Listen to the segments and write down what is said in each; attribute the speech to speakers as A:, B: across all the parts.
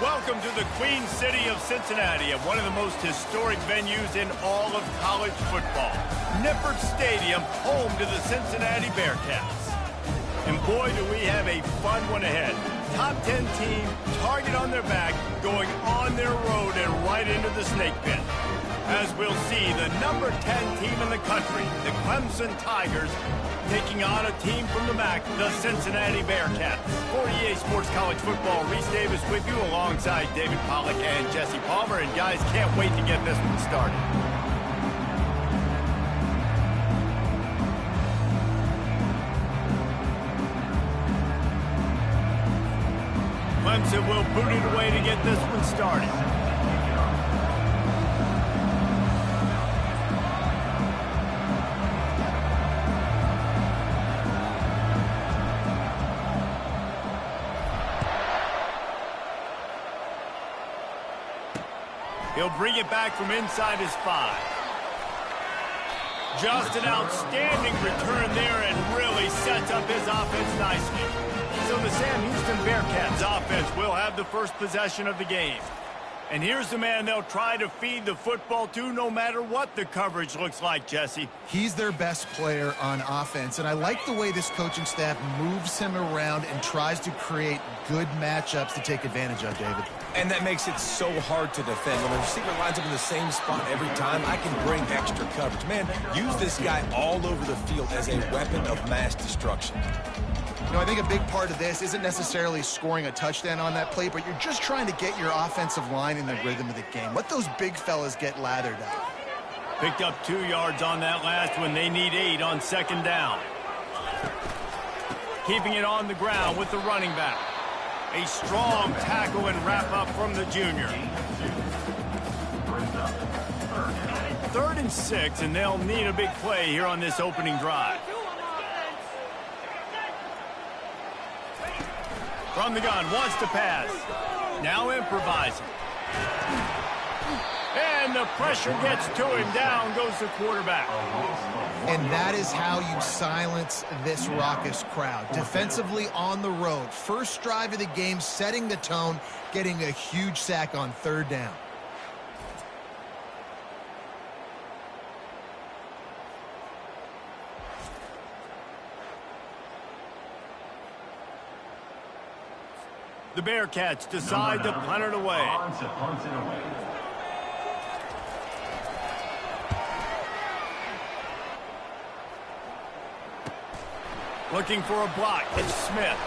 A: Welcome to the Queen City of Cincinnati, one of the most historic venues in all of college football. Nippert Stadium, home to the Cincinnati Bearcats. And boy, do we have a fun one ahead. Top 10 team, target on their back, going on their road and right into the snake pit. As we'll see, the number 10 team in the country, the Clemson Tigers, taking on a team from the MAC, the Cincinnati Bearcats. For EA Sports College Football, Reese Davis with you alongside David Pollack and Jesse Palmer. And guys, can't wait to get this one started. Clemson will boot it away to get this one started. He'll bring it back from inside his 5. Just an outstanding return there and really sets up his offense nicely. So the Sam Houston Bearcats offense will have the first possession of the game. And here's the man they'll try to feed the football to no matter what the coverage looks like, Jesse.
B: He's their best player on offense, and I like the way this coaching staff moves him around and tries to create good matchups to take advantage of, David.
C: And that makes it so hard to defend. When the receiver lines up in the same spot every time, I can bring extra coverage. Man, use this guy all over the field as a weapon of mass destruction.
B: You know, I think a big part of this isn't necessarily scoring a touchdown on that play, but you're just trying to get your offensive line in the rhythm of the game. Let those big fellas get lathered up.
A: Picked up 2 yards on that last one. They need 8 on second down. Keeping it on the ground with the running back. A strong tackle and wrap up from the junior. 3rd and 6, and they'll need a big play here on this opening drive. From the gun, wants to pass. Now improvising. And the pressure gets to him. Down goes the quarterback.
B: And that is how you silence this raucous crowd. Defensively on the road. First drive of the game, setting the tone, getting a huge sack on 3rd down.
A: The Bearcats decide to punt it away. Looking for a block. It's Smith.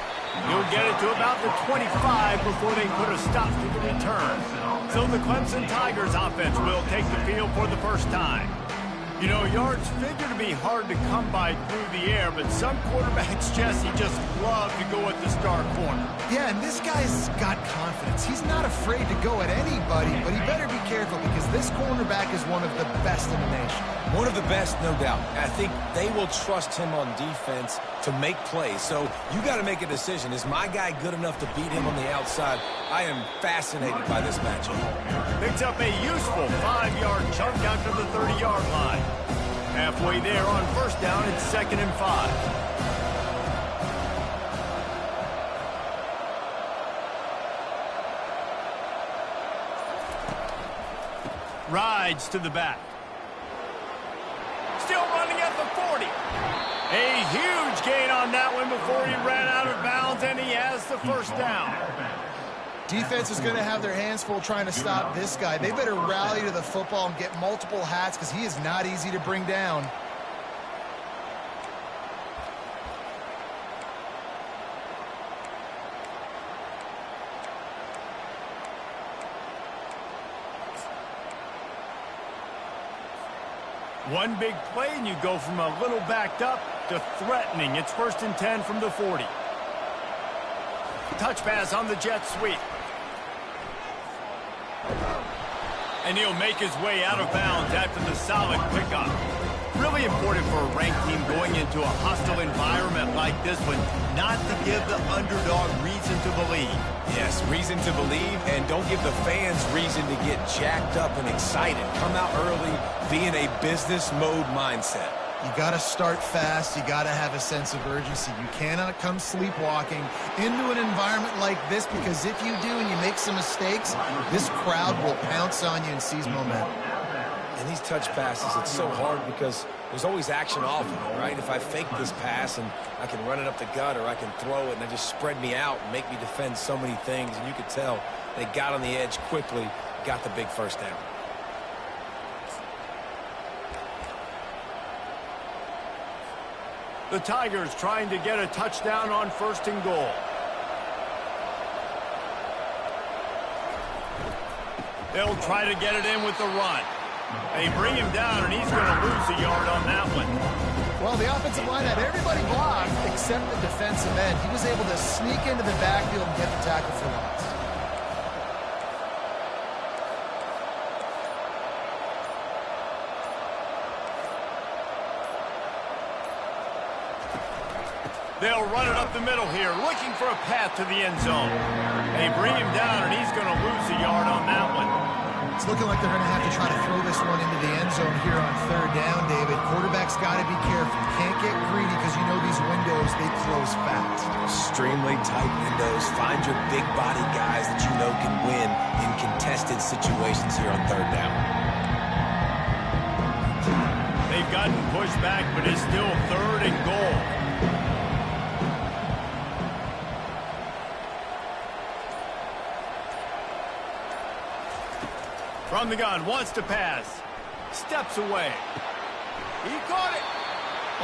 A: He'll get it to about the 25 before they put a stop to the return. So the Clemson Tigers offense will take the field for the first time. You know, yards figure to be hard to come by through the air, but some quarterbacks, Jesse, just love to go at the star corner.
B: Yeah, and this guy's got confidence. He's not afraid to go at anybody, but he better be careful because this cornerback is one of the best in the nation.
C: One of the best, no doubt. I think they will trust him on defense to make plays. So you got to make a decision. Is my guy good enough to beat him on the outside? I am fascinated by this matchup.
A: Picks up a useful 5-yard chunk out to the 30-yard line. Halfway there on first down, it's 2nd and 5. Rides to the back. Still running at the 40. A huge gain on that one before he ran out of bounds, and he has the first down.
B: Defense is going to have their hands full trying to stop this guy. They better rally to the football and get multiple hats because he is not easy to bring down.
A: One big play, and you go from a little backed up to threatening. It's 1st and 10 from the 40. Touch pass on the jet sweep. And he'll make his way out of bounds after the solid pickup. Really important for a ranked team going into a hostile environment like this one, not to give the underdog reason to believe.
C: Yes, reason to believe, and don't give the fans reason to get jacked up and excited. Come out early, be in a business mode mindset.
B: You got to start fast. You got to have a sense of urgency. You cannot come sleepwalking into an environment like this, because if you do and you make some mistakes, this crowd will pounce on you and seize momentum.
C: And these touch passes, it's so hard because there's always action off of it, right? If I fake this pass and I can run it up the gut, or I can throw it and they just spread me out and make me defend so many things, and you could tell they got on the edge quickly, got the big first down.
A: The Tigers trying to get a touchdown on 1st and goal. They'll try to get it in with the run. They bring him down, and he's going to lose a yard on that one.
B: Well, the offensive line had everybody blocked except the defensive end. He was able to sneak into the backfield and get the tackle for loss.
A: They'll run it up the middle here, looking for a path to the end zone. They bring him down, and he's going to lose a yard on that one.
B: It's looking like they're going to have to try to throw this one into the end zone here on 3rd down, David. Quarterback's got to be careful. Can't get greedy, because you know these windows, they close fast.
C: Extremely tight windows. Find your big body guys that you know can win in contested situations here on 3rd down.
A: They've gotten pushed back, but it's still 3rd and goal. From the gun, wants to pass. Steps away. He caught it.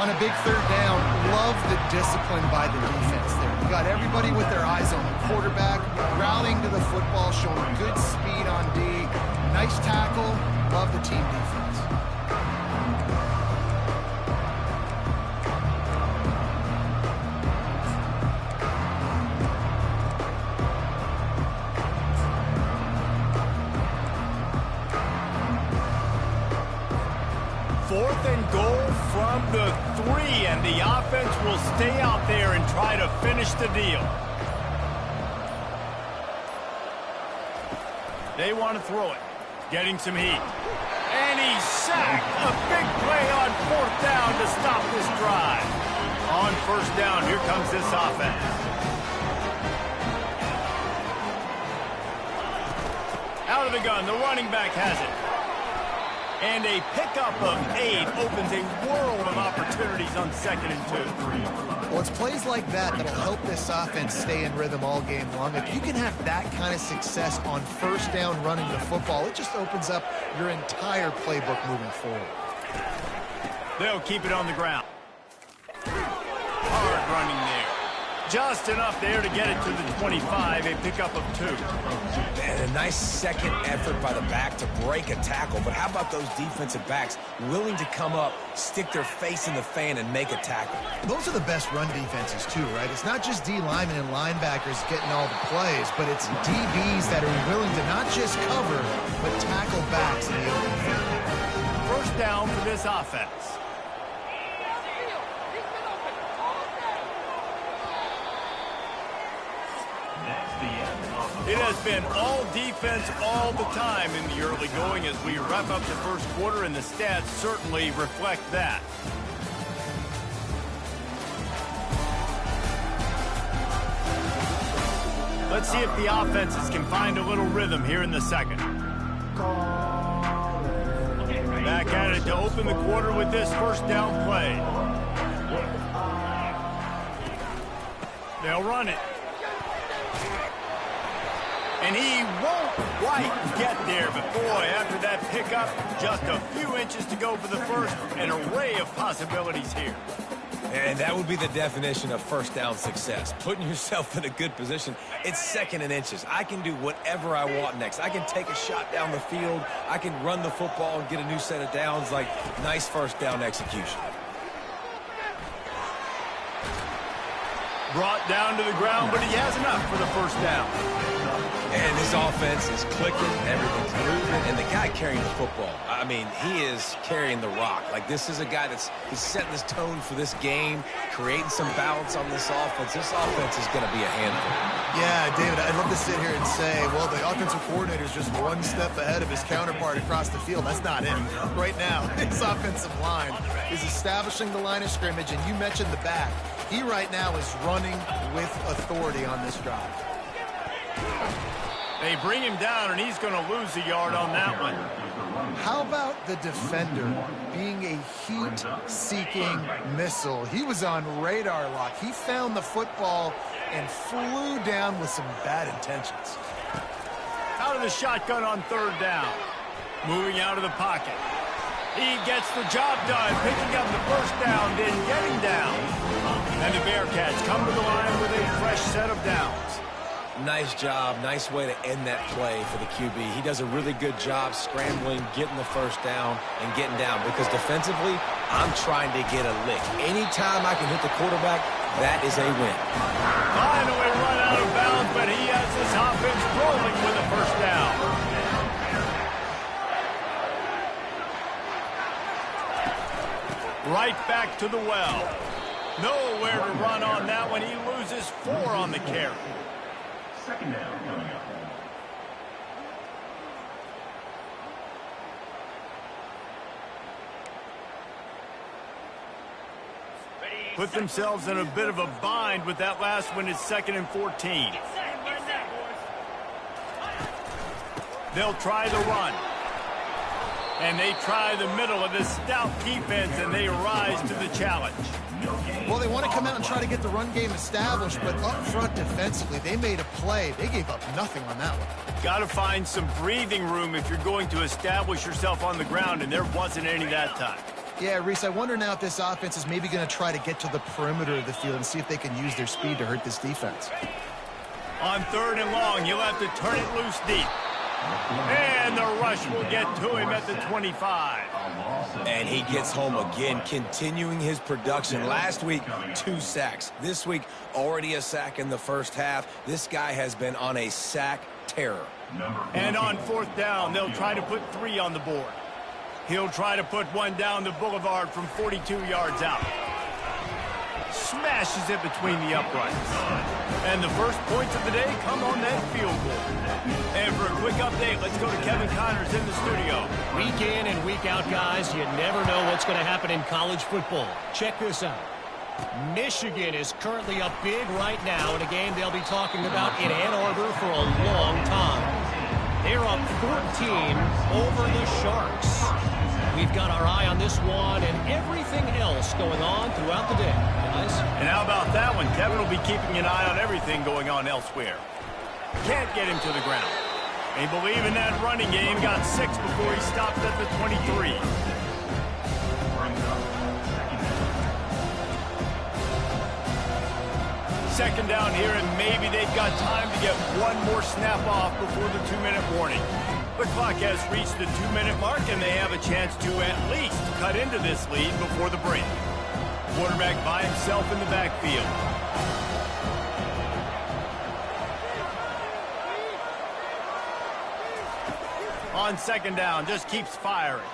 B: On a big 3rd down, love the discipline by the defense there. You got everybody with their eyes on the quarterback, rallying to the football, showing good speed on D. Nice tackle. Love the team defense.
A: Fourth and goal from the 3, and the offense will stay out there and try to finish the deal. They want to throw it. Getting some heat. And he's sacked. A big play on 4th down to stop this drive. On 1st down, here comes this offense. Out of the gun, the running back has it. And a pickup of 8 opens a world of opportunities on 2nd and 2.
B: Well, it's plays like that that'll help this offense stay in rhythm all game long. If you can have that kind of success on 1st down running the football, it just opens up your entire playbook moving forward.
A: They'll keep it on the ground. Hard running there. Just enough there to get it to the 25, a pickup of 2.
C: And a nice second effort by the back to break a tackle. But how about those defensive backs willing to come up, stick their face in the fan, and make a tackle?
B: Those are the best run defenses too, right? It's not just D linemen and linebackers getting all the plays, but it's DBs that are willing to not just cover, but tackle backs in the open field.
A: 1st down for this offense. It has been all defense all the time in the early going as we wrap up the 1st quarter, and the stats certainly reflect that. Let's see if the offenses can find a little rhythm here in the 2nd. Back at it to open the quarter with this 1st down play. They'll run it. And he won't quite get there, but boy, after that pickup, just a few inches to go for the 1st, an array of possibilities here.
C: And that would be the definition of 1st down success, putting yourself in a good position. It's 2nd and inches. I can do whatever I want next. I can take a shot down the field. I can run the football and get a new set of downs. Like, nice 1st down execution.
A: Brought down to the ground, but he has enough for the 1st down.
C: And his offense is clicking, everything's moving, and the guy carrying the football, I mean, he is carrying the rock. Like, this is a guy he's setting this tone for this game, creating some balance on this offense. This offense is going to be a handful.
B: Yeah, David, I'd love to sit here and say, well, the offensive coordinator is just one step ahead of his counterpart across the field. That's not it. Right now, his offensive line is establishing the line of scrimmage, and you mentioned the back. He right now is running with authority on this drive.
A: They bring him down, and he's going to lose a yard on that one.
B: How about the defender being a heat-seeking missile? He was on radar lock. He found the football and flew down with some bad intentions.
A: Out of the shotgun on third down. Moving out of the pocket. He gets the job done, picking up the first down, then getting down. And the Bearcats come to the line with a fresh set of downs.
C: Nice job. Nice way to end that play for the QB. He does a really good job scrambling, getting the first down, and getting down. Because defensively, I'm trying to get a lick. Anytime I can hit the quarterback, that is a win.
A: Finally run out of bounds, but he has this offense rolling with a first down. Right back to the well. Nowhere to run on that one. He loses 4 on the carry.
D: Second down coming up.
A: Put themselves in a bit of a bind with that last one. It's 2nd and 14. They'll try the run. And they try the middle of this stout defense, and they rise to the challenge.
B: Well, they want to come out and try to get the run game established, but up front defensively, they made a play. They gave up nothing on that one.
A: Got to find some breathing room if you're going to establish yourself on the ground, and there wasn't any that time.
B: Yeah, Reese, I wonder now if this offense is maybe going to try to get to the perimeter of the field and see if they can use their speed to hurt this defense.
A: On 3rd and long, he'll have to turn it loose deep. And the rush will get to him at the 25.
C: And he gets home again, continuing his production. Last week, 2 sacks. This week, already a sack in the first half. This guy has been on a sack terror.
A: And on 4th down, they'll try to put 3 on the board. He'll try to put one down the boulevard from 42 yards out. Smashes it between the uprights. And the first points of the day come on that field goal. And for a quick update, let's go to Kevin Connors in the studio.
E: Week in and week out, guys, you never know what's going to happen in college football. Check this out. Michigan is currently up big right now in a game they'll be talking about in Ann Arbor for a long time. They're up 14 over the Sharks. We've got our eye on this one and everything else going on throughout the day, guys.
A: And how about that one? Kevin will be keeping an eye on everything going on elsewhere. Can't get him to the ground. They believe in that running game. Got 6 before he stopped at the 23. Second down here, and maybe they've got time to get one more snap off before the 2-minute warning. The clock has reached the 2-minute mark, and they have a chance to at least cut into this lead before the break. Quarterback by himself in the backfield. On 2nd down, just keeps firing.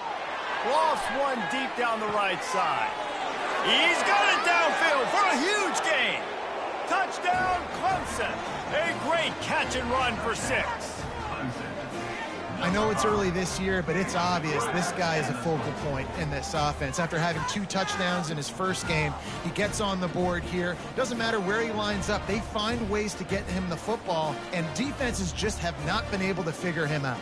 A: Lost one deep down the right side. He's got it downfield for a huge gain. Touchdown, Clemson. A great catch and run for 6.
B: I know it's early this year, but it's obvious this guy is a focal point in this offense. After having 2 touchdowns in his first game, he gets on the board here. Doesn't matter where he lines up. They find ways to get him the football, and defenses just have not been able to figure him out.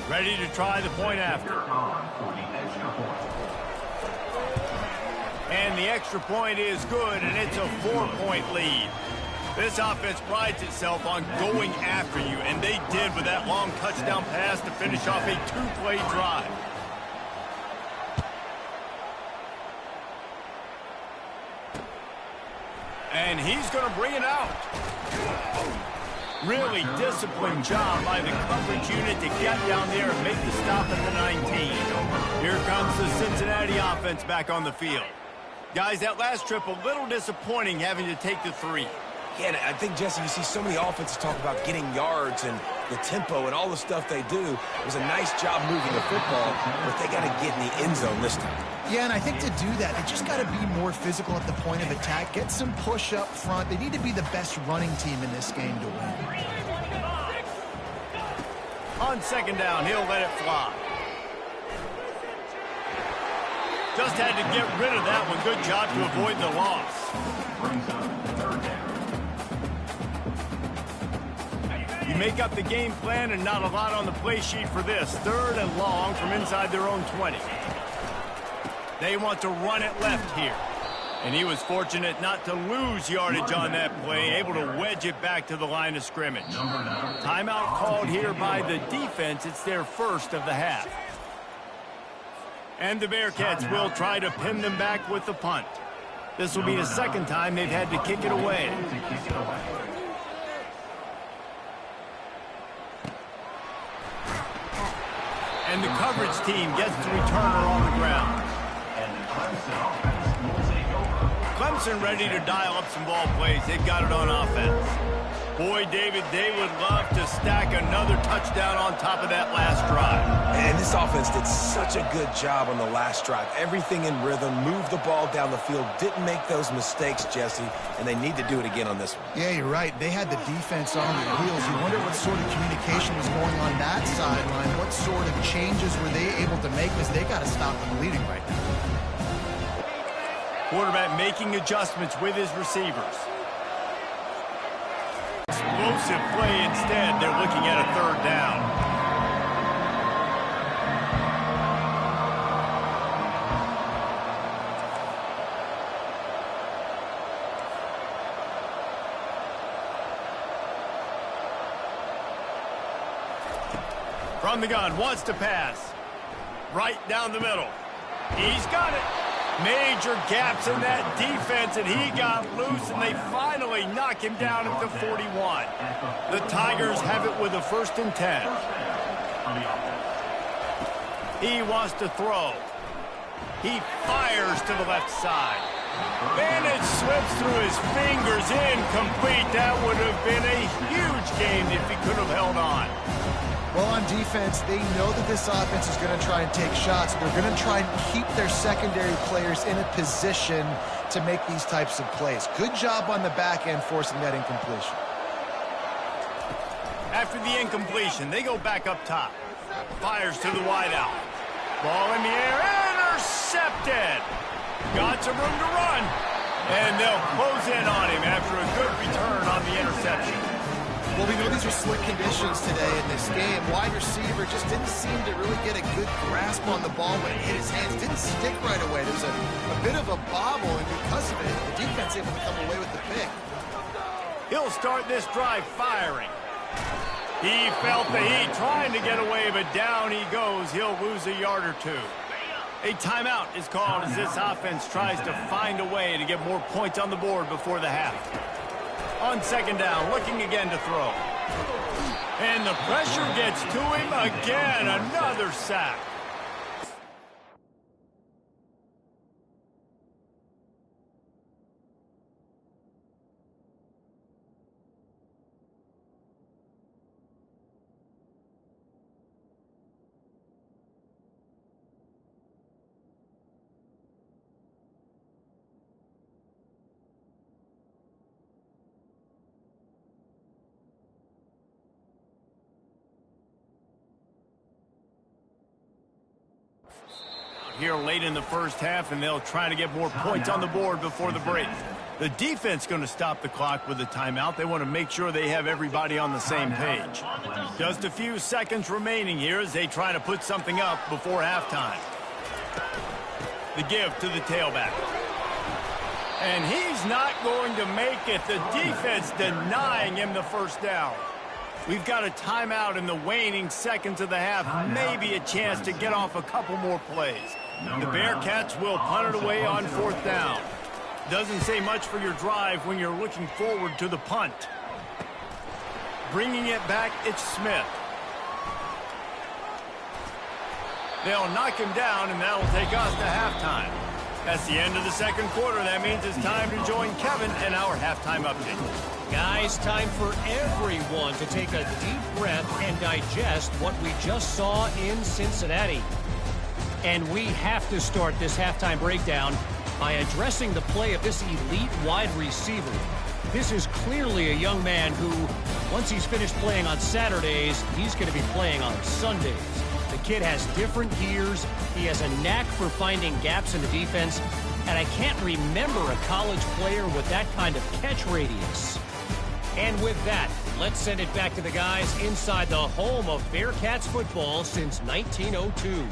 A: Ready to try the point after. And the extra point is good, and it's a 4-point lead. This offense prides itself on going after you, and they did with that long touchdown pass to finish off a 2-play drive. And he's going to bring it out. Really disciplined job by the coverage unit to get down there and make the stop at the 19. Here comes the Cincinnati offense back on the field. Guys, that last trip a little disappointing having to take the 3.
C: Yeah, and I think, Jesse, you see so many offenses talk about getting yards and the tempo and all the stuff they do. It was a nice job moving the football, but they got to get in the end zone this time.
B: Yeah, and I think to do that, they just got to be more physical at the point of attack, get some push up front. They need to be the best running team in this game to win.
A: On second down, he'll let it fly. Just had to get rid of that one. Good job to avoid the loss. You make up the game plan and not a lot on the play sheet for this. 3rd and long from inside their own 20. They want to run it left here. And he was fortunate not to lose yardage on that play, able to wedge it back to the line of scrimmage. Timeout called here by the defense. It's their first of the half. And the Bearcats will try to pin them back with the punt. This will be the second time they've had to kick it away. And the coverage team gets the returner on the ground. Clemson ready to dial up some ball plays. They've got it on offense. Boy, David, they would love to stack another touchdown on top of that last drive.
C: And this offense did such a good job on the last drive. Everything in rhythm, moved the ball down the field, didn't make those mistakes, Jesse, and they need to do it again on this one.
B: Yeah, you're right. They had the defense on their heels. You wonder what sort of communication was going on that sideline. What sort of changes were they able to make, because they got to stop them bleeding right now.
A: Quarterback making adjustments with his receivers. Explosive play instead. They're looking at a 3rd down. From the gun, wants to pass. Right down the middle. He's got it. Major gaps in that defense, and he got loose, and they finally knock him down at the 41. The Tigers have it with a 1st and 10. He wants to throw. He fires to the left side. And it slips through his fingers, incomplete. That would have been a huge game if he could have held on.
B: Well, on defense, they know that this offense is going to try and take shots. They're going to try and keep their secondary players in a position to make these types of plays. Good job on the back end forcing that incompletion.
A: After the incompletion, they go back up top. Fires to the wideout. Ball in the air, intercepted. Got some room to run. And they'll close in on him after a good return on the interception.
B: Well, we know these are slick conditions today in this game. Wide receiver just didn't seem to really get a good grasp on the ball when it hit his hands. Didn't stick right away. There was a bit of a bobble, and because of it, the defense able to come away with the pick.
A: He'll start this drive firing. He felt the heat trying to get away, but down he goes. He'll lose a yard or 2. A timeout is called as this offense tries to find a way to get more points on the board before the half. On second down, looking again to throw. And the pressure gets to him again. Another sack. Here late in the first half, and they'll try to get more points on the board before the break. The defense going to stop the clock with a timeout. They want to make sure they have everybody on the same page. Just a few seconds remaining here as they try to put something up before halftime. The give to the tailback. And he's not going to make it. The defense denying him the first down. We've got a timeout in the waning seconds of the half. Maybe a chance to get off a couple more plays. The Bearcats will punt it away on 4th down. Doesn't say much for your drive when you're looking forward to the punt. Bringing it back, it's Smith. They'll knock him down, and that'll take us to halftime. That's the end of the second quarter. That means it's time to join Kevin in our halftime update.
E: Guys, time for everyone to take a deep breath and digest what we just saw in Cincinnati. And we have to start this halftime breakdown by addressing the play of this elite wide receiver. This is clearly a young man who, once he's finished playing on Saturdays, he's going to be playing on Sundays. The kid has different gears. He has a knack for finding gaps in the defense. And I can't remember a college player with that kind of catch radius. And with that, let's send it back to the guys inside the home of Bearcats football since 1902.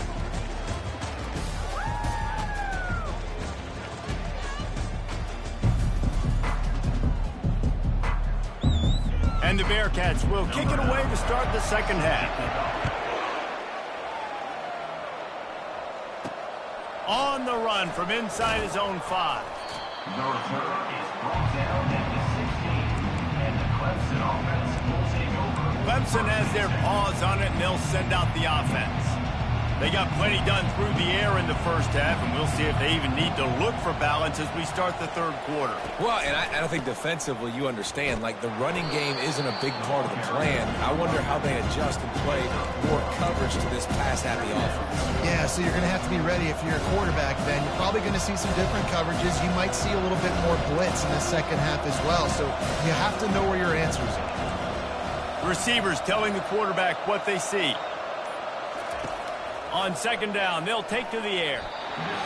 A: And the Bearcats will kick it away to start the second half. On the run from inside his own 5.
D: The return is brought down at the 16, and the Clemson offense will take over.
A: Clemson has their paws on it, and they'll send out the offense. They got plenty done through the air in the first half, and we'll see if they even need to look for balance as we start the third quarter.
C: Well, and I think defensively, you understand, like the running game isn't a big part of the plan. I wonder how they adjust and play more coverage to this pass-happy offense.
B: Yeah, so you're going to have to be ready if you're a quarterback then. You're probably going to see some different coverages. You might see a little bit more blitz in the second half as well, so you have to know where your answers are.
A: Receivers telling the quarterback what they see. On second down, they'll take to the air.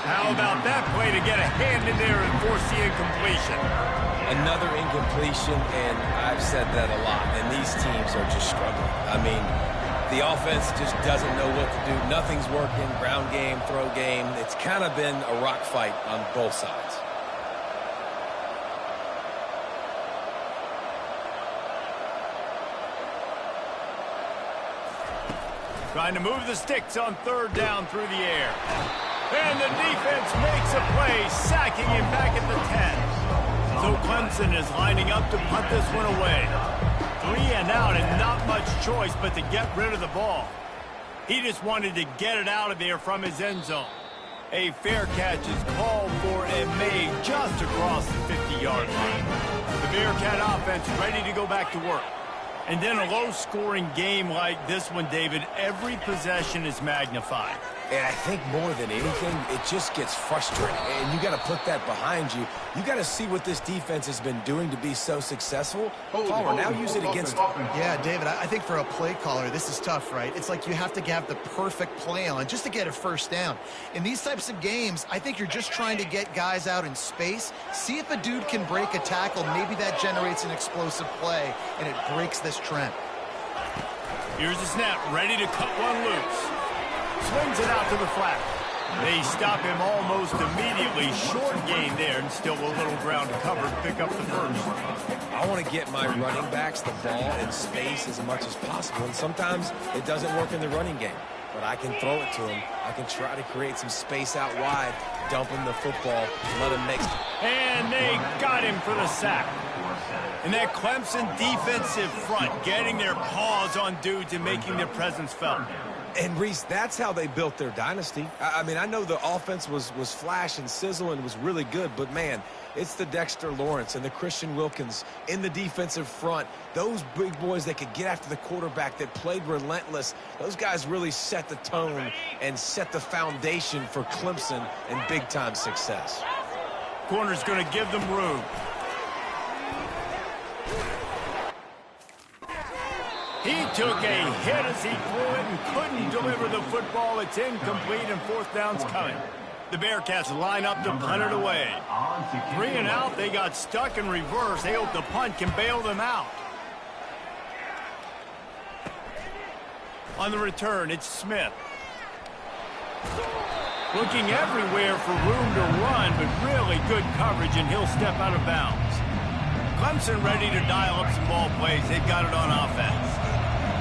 A: How about that play to get a hand in there and force the incompletion?
C: Another incompletion, and I've said that a lot, and these teams are just struggling. I mean, the offense just doesn't know what to do. Nothing's working, ground game, throw game. It's kind of been a rock fight on both sides.
A: Trying to move the sticks on third down through the air. And the defense makes a play, sacking him back at the 10. So Clemson is lining up to punt this one away. 3 and out and not much choice but to get rid of the ball. He just wanted to get it out of there from his end zone. A fair catch is called for and made just across the 50-yard line. The Bearcat offense ready to go back to work. And then a low-scoring game like this one, David, every possession is magnified.
C: And I think more than anything, it just gets frustrating. And you got to put that behind you. You got to see what this defense has been doing to be so successful. Palmer, now use it against them.
B: Yeah, David, I think for a play caller, this is tough, right? It's like you have to have the perfect play on just to get a first down. In these types of games, I think you're just trying to get guys out in space, see if a dude can break a tackle. Maybe that generates an explosive play, and it breaks this trend.
A: Here's the snap, ready to cut one loose. Swings it out to the flat. They stop him almost immediately. Short gain there, and still a little ground to cover to pick up the first.
C: I want to get my running backs the ball in space as much as possible, and sometimes it doesn't work in the running game. But I can throw it to them. I can try to create some space out wide, dump him the football, let him make...
A: And they got him for the sack. And that Clemson defensive front getting their paws on dudes and making their presence felt.
C: And, Reese, that's how they built their dynasty. I mean, I know the offense was flash and sizzle and was really good, but, man, it's the Dexter Lawrence and the Christian Wilkins in the defensive front. Those big boys that could get after the quarterback, that played relentless. Those guys really set the tone and set the foundation for Clemson and big-time success.
A: Corner's going to give them room. He took a hit as he threw it and couldn't deliver the football. It's incomplete and fourth down's coming. The Bearcats line up to punt it away. 3 and out, they got stuck in reverse. They hope the punt can bail them out. On the return, it's Smith. Looking everywhere for room to run, but really good coverage, and he'll step out of bounds. Clemson ready to dial up some ball plays. They've got it on offense.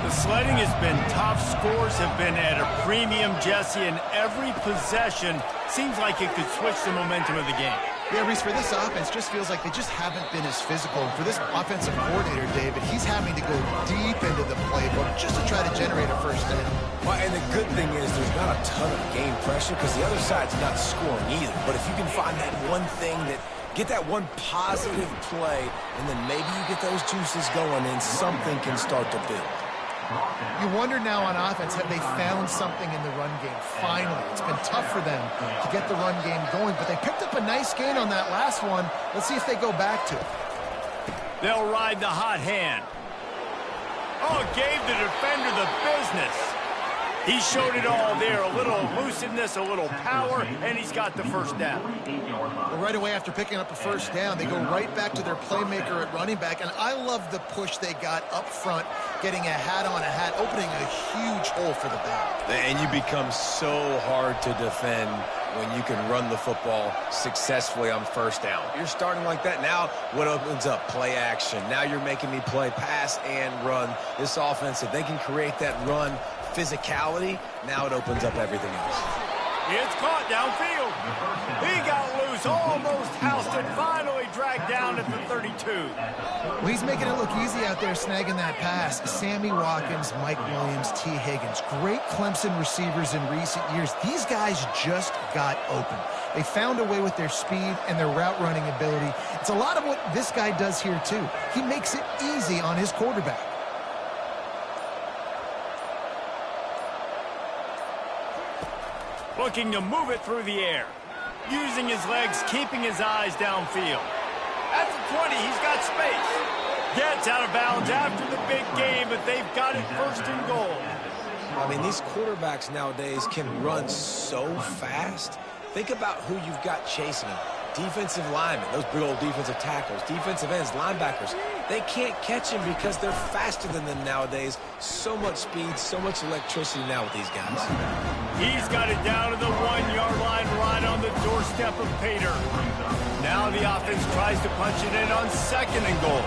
A: The sledding has been tough. Scores have been at a premium, Jesse, and every possession seems like it could switch the momentum of the game.
B: Yeah, Reese, for this offense, just feels like they just haven't been as physical. And for this offensive coordinator, David, he's having to go deep into the playbook just to try to generate a first down.
C: Well, and the good thing is there's not a ton of game pressure because the other side's not scoring either. But if you can find that one thing get that one positive play, and then maybe you get those juices going and something can start to build.
B: You wonder now on offense, have they found something in the run game? Finally, it's been tough for them to get the run game going, but they picked up a nice gain on that last one. Let's see if they go back to it.
A: They'll ride the hot hand. Oh, gave the defender the business. He showed it all there, a little elusiveness, a little power, and he's got the first down.
B: Well, right away after picking up a first down, they go right back to their playmaker at running back, and I love the push they got up front, getting a hat on a hat, opening a huge hole for the back.
C: And you become so hard to defend when you can run the football successfully on first down. You're starting like that. Now what opens up? Play action. Now you're making me play pass and run. This offense, if they can create that run physicality, now it opens up everything else.
A: It's caught downfield. He got loose, almost housed it, finally dragged down at the 32.
B: Well, he's making it look easy out there snagging that pass. Sammy Watkins, Mike Williams, T. Higgins, great Clemson receivers in recent years. These guys just got open. They found a way with their speed and their route running ability. It's a lot of what this guy does here too. He makes it easy on his quarterback.
A: Looking to move it through the air. Using his legs, keeping his eyes downfield. At the 20, he's got space. Gets out of bounds after the big game, but they've got it first and goal.
C: I mean, these quarterbacks nowadays can run so fast. Think about who you've got chasing them. Defensive linemen, those big old defensive tackles, defensive ends, linebackers. They can't catch him because they're faster than them nowadays. So much speed, so much electricity now with these guys.
A: He's got it down to the 1-yard line right on the doorstep of Pater. Now the offense tries to punch it in on second and goal.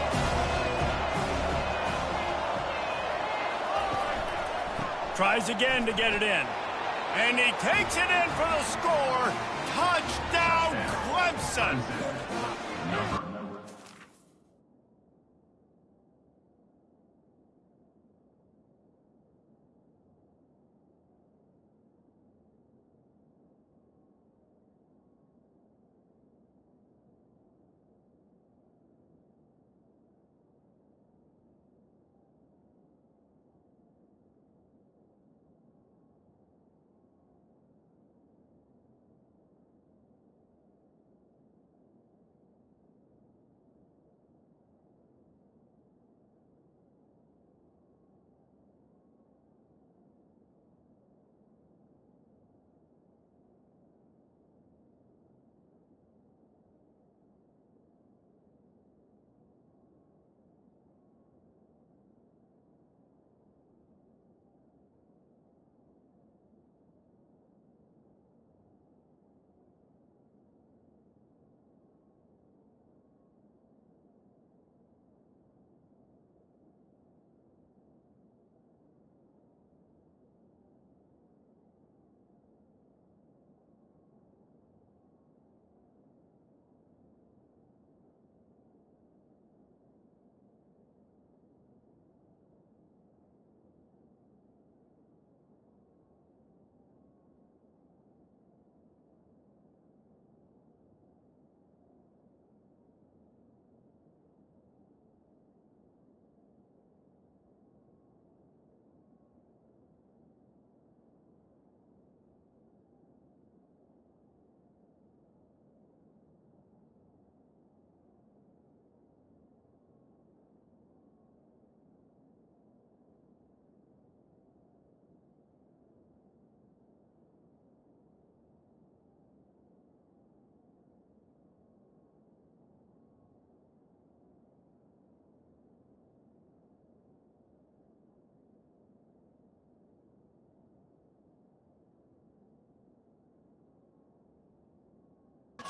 A: Tries again to get it in. And he takes it in for the score. Touchdown, Clemson.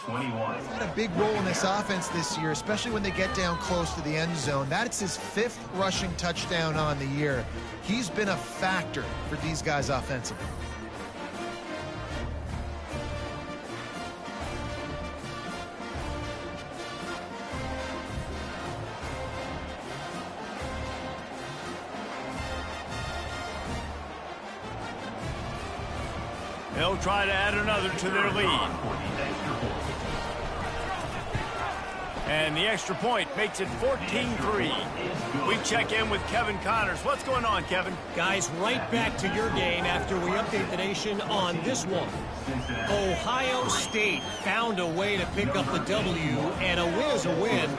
B: Had a big role in this offense this year, especially when they get down close to the end zone. That's his 5th rushing touchdown on the year. He's been a factor for these guys offensively.
A: They'll try to add another to their lead. And the extra point makes it 14-3. We check in with Kevin Connors. What's going on, Kevin?
E: Guys, right back to your game after we update the nation on this one. Ohio State found a way to pick up the W, and a win is a win.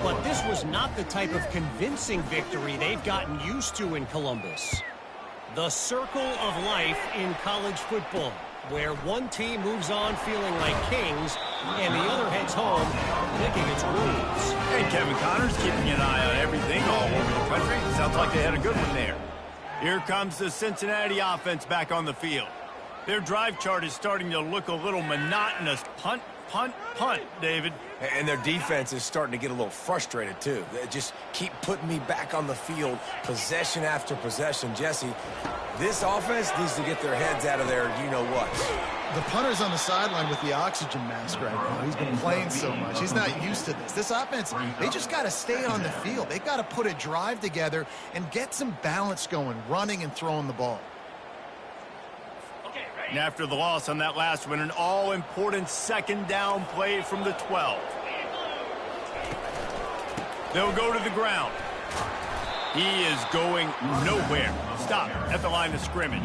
E: But this was not the type of convincing victory they've gotten used to in Columbus. The circle of life in college football, where one team moves on feeling like kings and the other heads home licking its wounds.
A: Hey, Kevin Connors, keeping an eye on everything all over the country. Sounds like they had a good one there. Here comes the Cincinnati offense back on the field. Their drive chart is starting to look a little monotonous. Punt, punt, punt, David.
C: And their defense is starting to get a little frustrated, too. They just keep putting me back on the field, possession after possession. Jesse, this offense needs to get their heads out of there, you-know-what.
B: The punter's on the sideline with the oxygen mask right now. He's been playing so much. He's not used to this. This offense, they just got to stay on the field. They've got to put a drive together and get some balance going, running and throwing the ball.
A: And after the loss on that last one, an all-important second down play from the 12. They'll go to the ground. He is going nowhere. Stop at the line of scrimmage.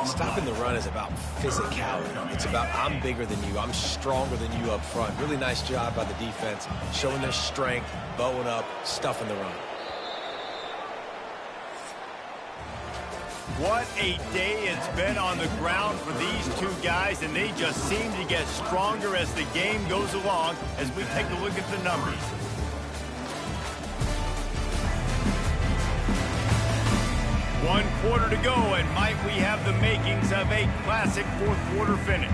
C: Stopping the run is about physicality. It's about I'm bigger than you. I'm stronger than you up front. Really nice job by the defense, showing their strength, bowing up, stuffing the run.
A: What a day it's been on the ground for these two guys, and they just seem to get stronger as the game goes along as we take a look at the numbers. One quarter to go, and might we have the makings of a classic fourth quarter finish.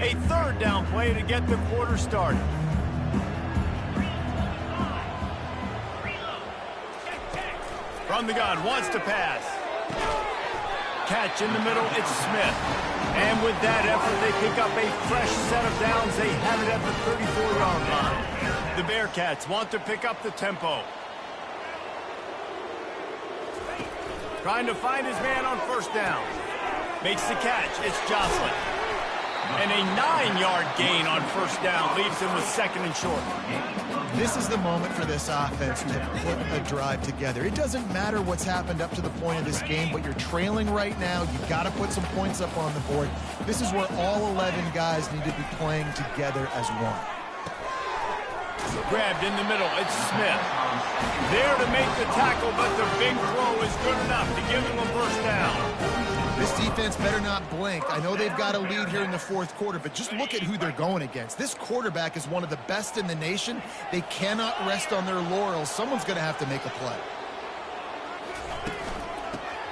A: A third down play to get the quarter started. From the gun, wants to pass. Catch in the middle, it's Smith. And with that effort, they pick up a fresh set of downs. They have it at the 34-yard line. The Bearcats want to pick up the tempo. Trying to find his man on first down. Makes the catch, it's Jocelyn. And a 9-yard gain on first down leaves him with second and short.
B: This is the moment for this offense to put a drive together. It doesn't matter what's happened up to the point of this game, but you're trailing right now. You've got to put some points up on the board. This is where all 11 guys need to be playing together as one.
A: Grabbed in the middle, it's Smith. There to make the tackle, but the big throw is good enough to give him a first down.
B: This defense better not blink. I know they've got a lead here in the fourth quarter, but just look at who they're going against. This quarterback is one of the best in the nation. They cannot rest on their laurels. Someone's going to have to make a play.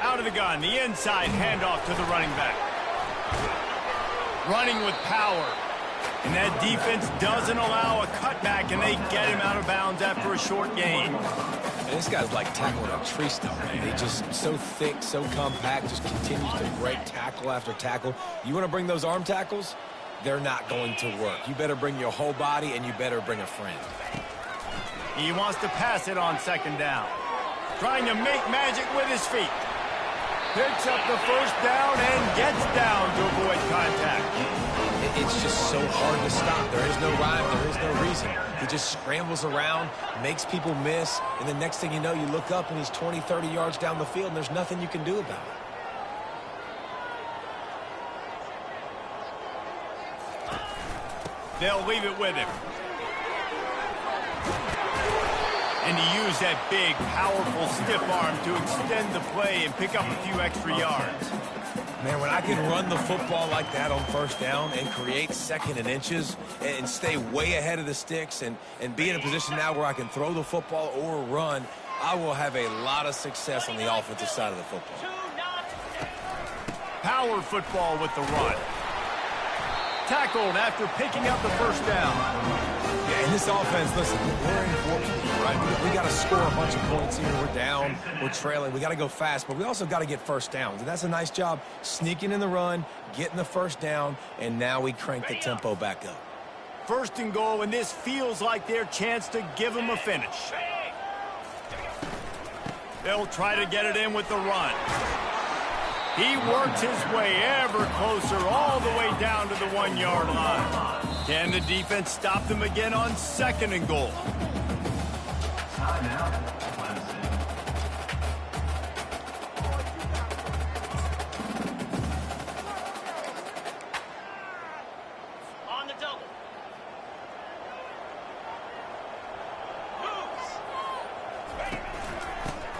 A: Out of the gun, the inside handoff to the running back. Running with power. And that defense doesn't allow a cutback, and they get him out of bounds after a short gain.
C: And this guy's like tackling a tree stump, man. He's just so thick, so compact, just continues to break tackle after tackle. You want to bring those arm tackles? They're not going to work. You better bring your whole body, and you better bring a friend.
A: He wants to pass it on second down. Trying to make magic with his feet. Picks up the first down and gets down to avoid contact.
C: It's just so hard to stop. There is no rhyme. There is no reason. He just scrambles around, makes people miss, and the next thing you know, you look up and he's 20, 30 yards down the field, and there's nothing you can do about it.
A: They'll leave it with him. And he used that big, powerful, stiff arm to extend the play and pick up a few extra yards.
C: Man, when I can run the football like that on first down and create second and inches and stay way ahead of the sticks and be in a position now where I can throw the football or run, I will have a lot of success on the offensive side of the football.
A: Power football with the run. Tackled after picking up the first down.
C: Yeah, in this offense, listen, we're in fortunate, right? We got to score a bunch of points here. We're down, we're trailing. We got to go fast, but we also got to get first downs. And that's a nice job sneaking in the run, getting the first down, and now we crank the tempo back up.
A: first and goal, and this feels like their chance to give them a finish. They'll try to get it in with the run. He works his way ever closer all the way down to the 1-yard line. Can the defense stop them again on second and goal?
D: Timeout.
E: On the double.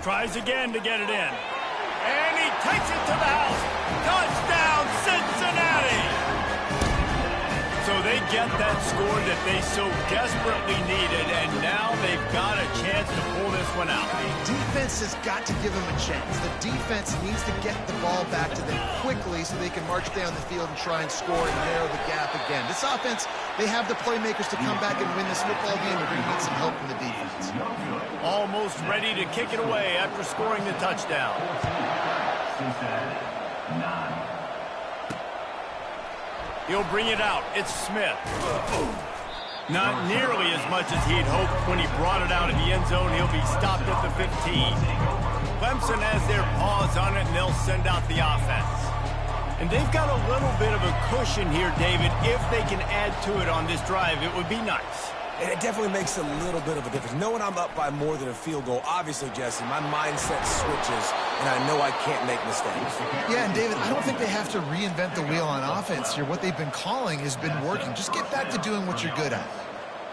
A: Tries again to get it in. And he takes it to the house. Touchdown, Cincinnati! So they get that score that they so desperately needed, and now they've got a chance to pull this one out.
B: Defense has got to give them a chance. The defense needs to get the ball back to them quickly so they can march down the field and try and score and narrow the gap again. This offense, they have the playmakers to come back and win this football game, but they need some help from the defense.
A: Almost ready to kick it away after scoring the touchdown.
D: Cincinnati, 9.
A: He'll bring it out. It's Smith. Not nearly as much as he'd hoped when he brought it out of the end zone. He'll be stopped at the 15. Clemson has their paws on it, and they'll send out the offense. And they've got a little bit of a cushion here, David. If they can add to it on this drive, it would be nice.
C: And it definitely makes a little bit of a difference. Knowing I'm up by more than a field goal, obviously, Jesse, my mindset switches, and I know I can't make mistakes.
B: Yeah, and David, I don't think they have to reinvent the wheel on offense here. What they've been calling has been working. Just get back to doing what you're good at.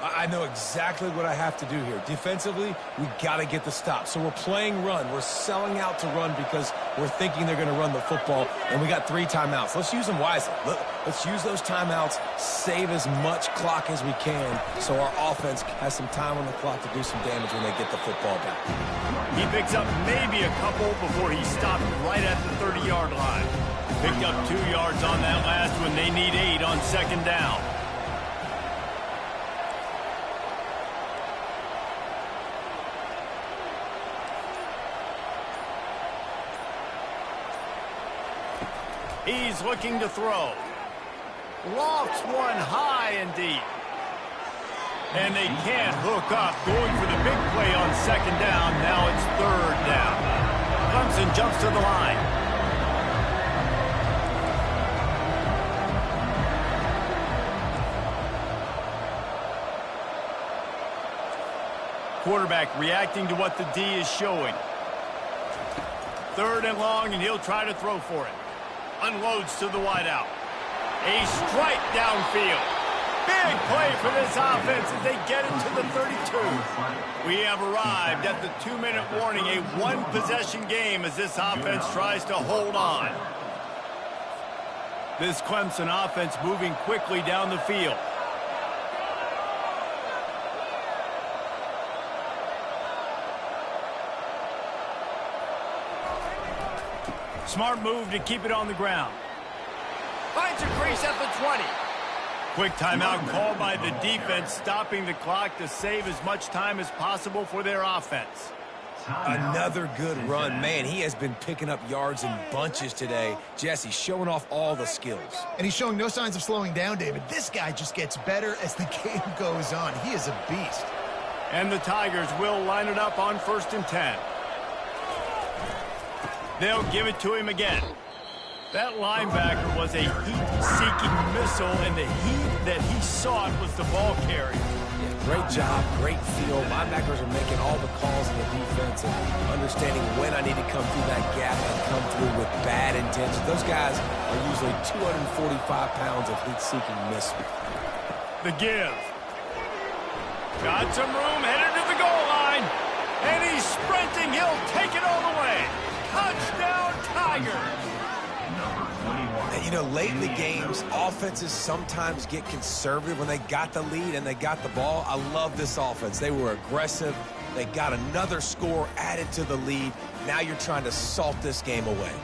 C: I know exactly what I have to do here. Defensively, we got to get the stop. So we're playing run. We're selling out to run because we're thinking they're going to run the football, and we got 3 timeouts. Let's use them wisely. Let's use those timeouts, save as much clock as we can so our offense has some time on the clock to do some damage when they get the football back.
A: He picks up maybe a couple before he stopped right at the 30-yard line. Picked up 2 yards on that last one. They need 8 on second down. He's looking to throw. Lofts one high and deep. And they can't hook up. Going for the big play on second down. Now it's third down. Clemson jumps to the line. Quarterback reacting to what the D is showing. Third and long, and he'll try to throw for it. Unloads to the wideout. A strike downfield. Big play for this offense as they get it to the 32. We have arrived at the 2-minute warning, a one-possession game as this offense tries to hold on. This Clemson offense moving quickly down the field. Smart move to keep it on the ground. Finds a crease at the 20. Quick timeout called by the defense, stopping the clock to save as much time as possible for their offense.
C: Another good run. Man, he has been picking up yards in bunches today. Jesse showing off all the skills.
B: And he's showing no signs of slowing down, David. This guy just gets better as the game goes on. He is a beast.
A: And the Tigers will line it up on 1st and 10. They'll give it to him again. That linebacker was a heat-seeking missile, and the heat that he sought was the ball carrier.
C: Yeah, great job, great feel. Linebackers are making all the calls in the defense and understanding when I need to come through that gap and come through with bad intentions. Those guys are usually 245 pounds of heat-seeking missile.
A: The give. Got some room, headed to the goal line. And he's sprinting. He'll take it all the way. Touchdown, Tigers.
C: And, you know, late in the games, offenses sometimes get conservative when they got the lead and they got the ball. I love this offense. They were aggressive. They got another score added to the lead. Now you're trying to salt this game away.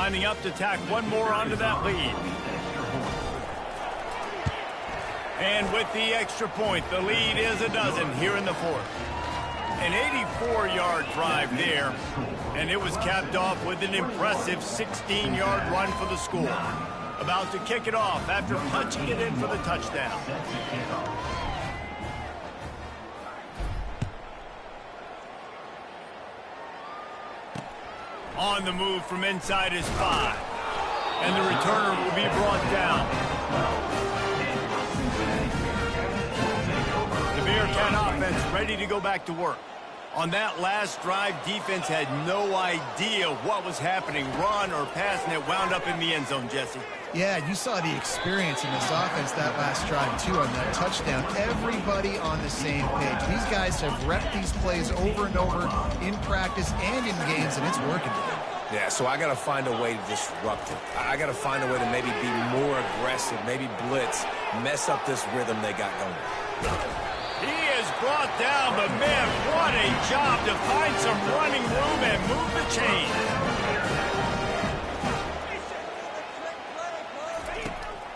A: lining up to tack one more onto that lead. And with the extra point, the lead is a dozen here in the fourth. An 84-yard drive there, and it was capped off with an impressive 16-yard run for the score. About to kick it off after punching it in for the touchdown. On the move from inside his 5. And the returner will be brought down. The Bearcat offense ready to go back to work. On that last drive, defense had no idea what was happening, run or pass, and it wound up in the end zone, Jesse.
B: Yeah, you saw the experience in this offense that last drive, too, on that touchdown. Everybody on the same page. These guys have repped these plays over and over in practice and in games, and it's working.
C: Yeah, so I got to find a way to disrupt it. I got to find a way to maybe be more aggressive, maybe blitz, mess up this rhythm they got going.
A: He is brought down, but man, what a job to find some running room and move the chain.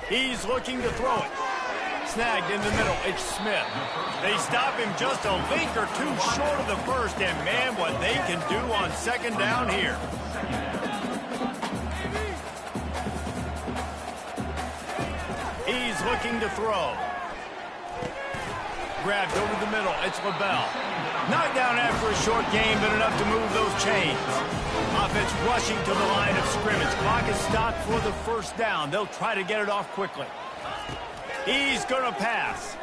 A: He's looking to throw it. Snagged in the middle, it's Smith. They stop him just a link or two short of the first, and man, what they can do on second down here. He's looking to throw. Grabbed over the middle, it's LaBelle. Knocked down after a short game, but enough to move those chains. Offense rushing to the line of scrimmage. Clock is stopped for the first down. They'll try to get it off quickly. He's going to pass.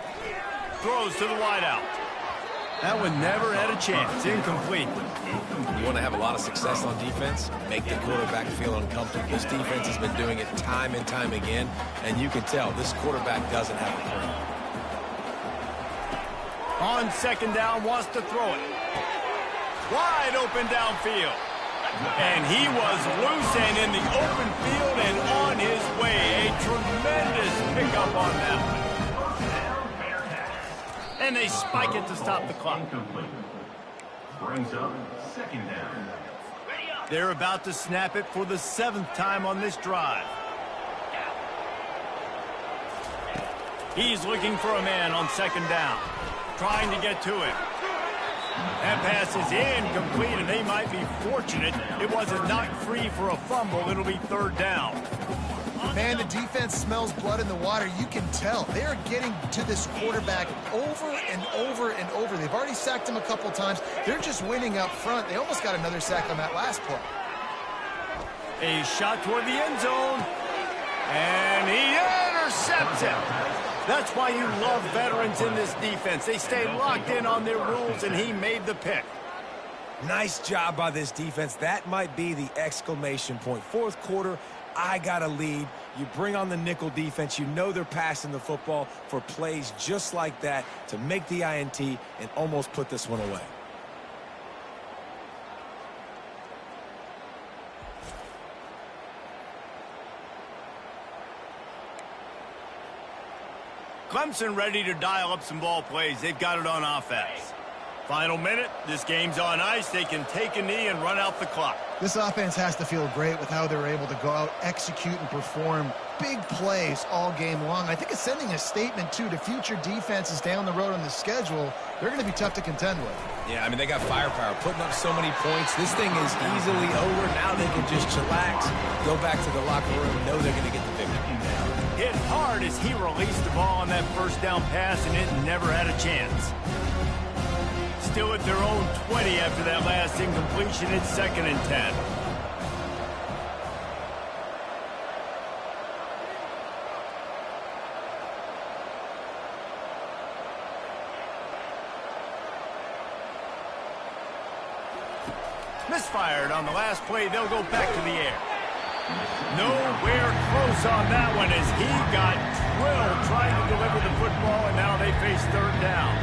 A: Throws to the wideout. That one never had a chance. Incomplete.
C: You want to have a lot of success on defense? Make the quarterback feel uncomfortable. This defense has been doing it time and time again, and you can tell this quarterback doesn't have a plan.
A: On second down, wants to throw it. Wide open downfield. And he was loose and in the open field and on his way. A tremendous pickup on that one. And they spike it to stop the clock.
D: Brings up second down.
A: They're about to snap it for the 7th time on this drive. He's looking for a man on second down. Trying to get to him. That pass is incomplete, and they might be fortunate it wasn't knocked free for a fumble. It'll be third down.
B: Man, the defense smells blood in the water. You can tell. They're getting to this quarterback over and over and over. They've already sacked him a couple times. They're just winning up front. They almost got another sack on that last play.
A: A shot toward the end zone. And he intercepts it. That's why you love veterans in this defense. They stay locked in on their rules, and he made the pick.
C: Nice job by this defense. That might be the exclamation point. Fourth quarter, I got a lead. You bring on the nickel defense. You know they're passing the football for plays just like that to make the INT and almost put this one away.
A: Clemson ready to dial up some ball plays. They've got it on offense. Final minute. This game's on ice. They can take a knee and run out the clock.
B: This offense has to feel great with how they're able to go out, execute, and perform big plays all game long. I think it's sending a statement, too, to future defenses down the road on the schedule. They're going to be tough to contend with.
C: Yeah, I mean, they got firepower, putting up so many points. This thing is easily over. Now they can just chillax, go back to the locker room, know they're going to get the victory.
A: Hit hard as he released the ball on that first down pass, and it never had a chance. Still at their own 20 after that last incompletion. It's 2nd and 10. Misfired on the last play. They'll go back to the air. Nowhere close on that one as he got drilled trying to deliver the football, and now they face third down.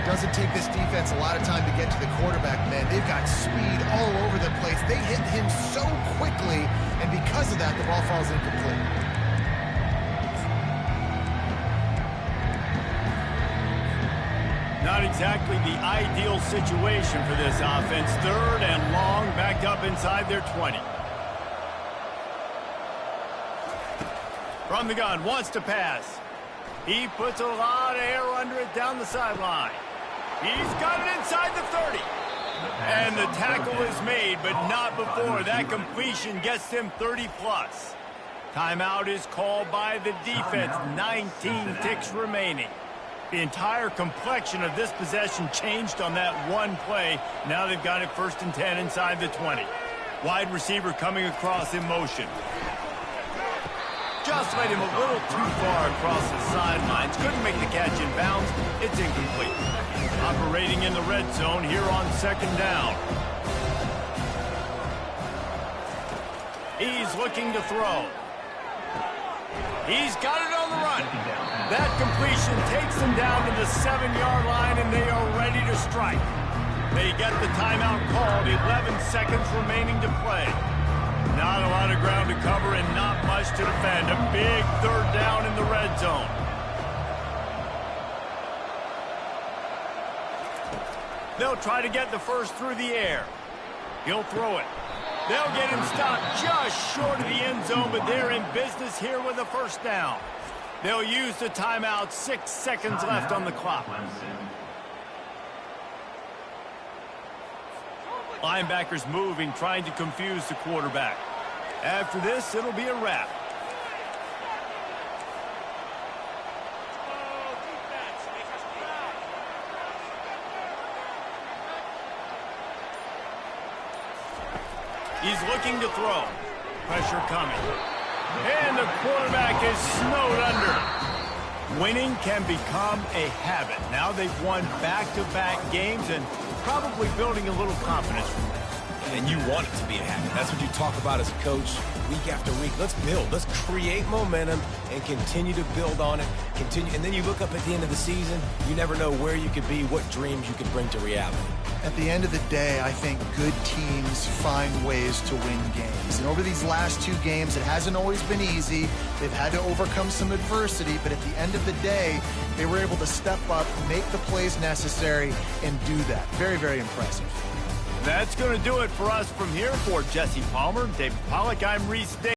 B: Doesn't take this defense a lot of time to get to the quarterback, man. They've got speed all over the place. They hit him so quickly, and because of that, the ball falls incomplete.
A: Not exactly the ideal situation for this offense. 3rd and long, backed up inside their 20. From the gun, wants to pass. He puts a lot of air under it down the sideline. He's got it inside the 30. And the tackle is made, but not before that completion gets him 30-plus. Timeout is called by the defense. 19 ticks remaining. The entire complexion of this possession changed on that one play. Now they've got it 1st and 10 inside the 20. Wide receiver coming across in motion. Just led him a little too far across the sidelines. Couldn't make the catch in bounds. It's incomplete. Operating in the red zone here on 2nd down. He's looking to throw. He's got it on the run. That completion takes them down to the 7-yard line, and they are ready to strike. They get the timeout called. 11 seconds remaining to play. Not a lot of ground to cover and not much to defend. A big 3rd down in the red zone. They'll try to get the first through the air. He'll throw it. They'll get him stopped just short of the end zone, but they're in business here with a 1st down. They'll use the timeout. 6 seconds left on the clock. Linebackers moving, trying to confuse the quarterback. After this, it'll be a wrap. He's looking to throw. Pressure coming. And the quarterback is snowed under. Winning can become a habit. Now they've won back-to-back games and probably building a little confidence from that.
C: And you want it to be a habit. That's what you talk about as a coach week after week. Let's build. Let's create momentum and continue to build on it. And then you look up at the end of the season, you never know where you could be, what dreams you could bring to reality.
B: At the end of the day, I think good teams find ways to win games. And over these last 2 games, it hasn't always been easy. They've had to overcome some adversity, but at the end of the day, they were able to step up, make the plays necessary, and do that. Very, very impressive.
A: That's going to do it for us from here. For Jesse Palmer, David Pollack, I'm Reese Davis.